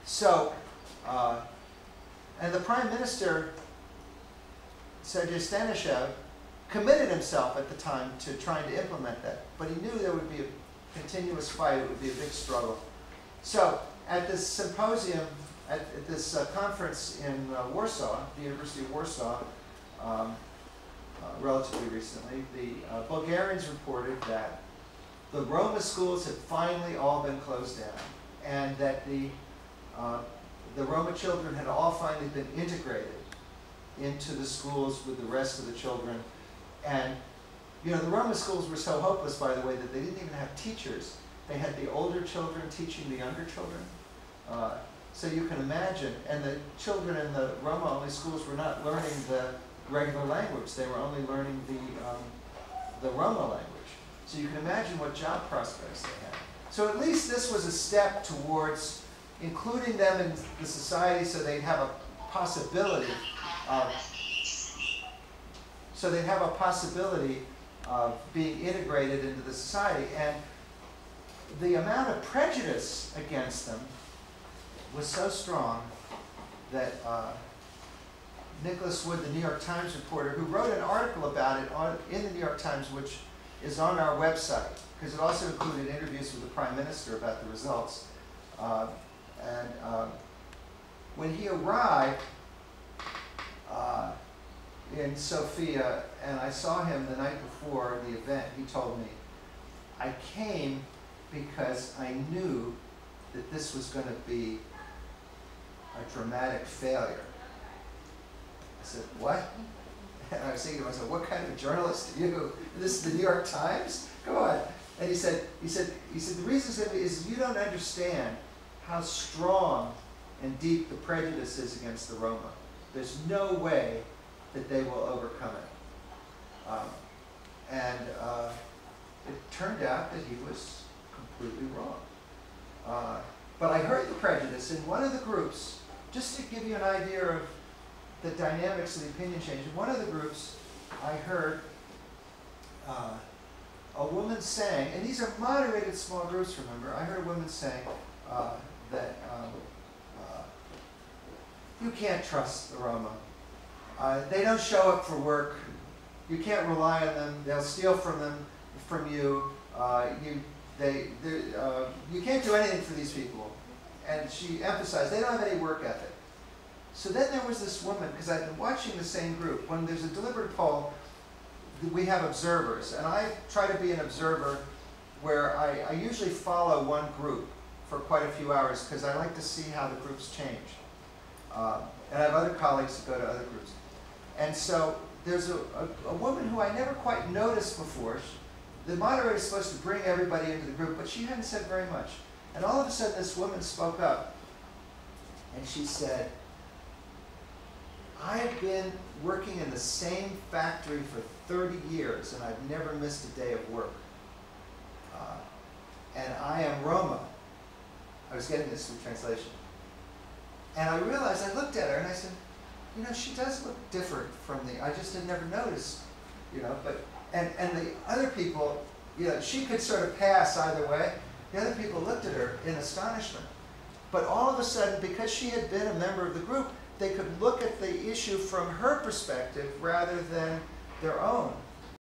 So, and the Prime Minister, Sergei Stanishev, committed himself at the time to trying to implement that. But he knew there would be a continuous fight, it would be a big struggle. So, at this symposium, at this conference in Warsaw, the University of Warsaw, relatively recently, the Bulgarians reported that the Roma schools had finally all been closed down, and that the Roma children had all finally been integrated into the schools with the rest of the children. And you know, the Roma schools were so hopeless, by the way, that they didn't even have teachers. They had the older children teaching the younger children. So you can imagine, and the children in the Roma-only schools were not learning the regular language. They were only learning the Roma language. So you can imagine what job prospects they had. So at least this was a step towards including them in the society, so they'd have a possibility of being integrated into the society. And the amount of prejudice against them was so strong that Nicholas Wood, the New York Times reporter, who wrote an article about it in the New York Times, which is on our website, because it also included interviews with the Prime Minister about the results. When he arrived in Sofia, and I saw him the night before the event, he told me, I came because I knew that this was going to be a dramatic failure. I said, what? And I was thinking to myself, what kind of journalist are you? This is the New York Times? Come on. And he said, the reason is you don't understand how strong and deep the prejudice is against the Roma. There's no way that they will overcome it. It turned out that he was completely wrong. But I heard the prejudice in one of the groups, just to give you an idea of the dynamics of the opinion change. In one of the groups, I heard a woman saying, and these are moderated small groups, remember, I heard a woman saying that you can't trust the Roma. They don't show up for work. You can't rely on them. They'll steal from you. You can't do anything for these people. And she emphasized they don't have any work ethic. So then there was this woman, because I've been watching the same group. When there's a deliberative poll, we have observers. And I try to be an observer where I usually follow one group for quite a few hours, because I like to see how the groups change. And I have other colleagues who go to other groups. And so there's a woman who I never quite noticed before. The moderator is supposed to bring everybody into the group, but she hadn't said very much. And all of a sudden this woman spoke up. And she said, I've been working in the same factory for 30 years, and I've never missed a day of work. And I am Roma. I was getting this through translation. And I realized, I looked at her and I said, you know, she does look different from I just had never noticed, you know, but, and the other people, you know, she could sort of pass either way. The other people looked at her in astonishment. But all of a sudden, because she had been a member of the group, they could look at the issue from her perspective rather than their own.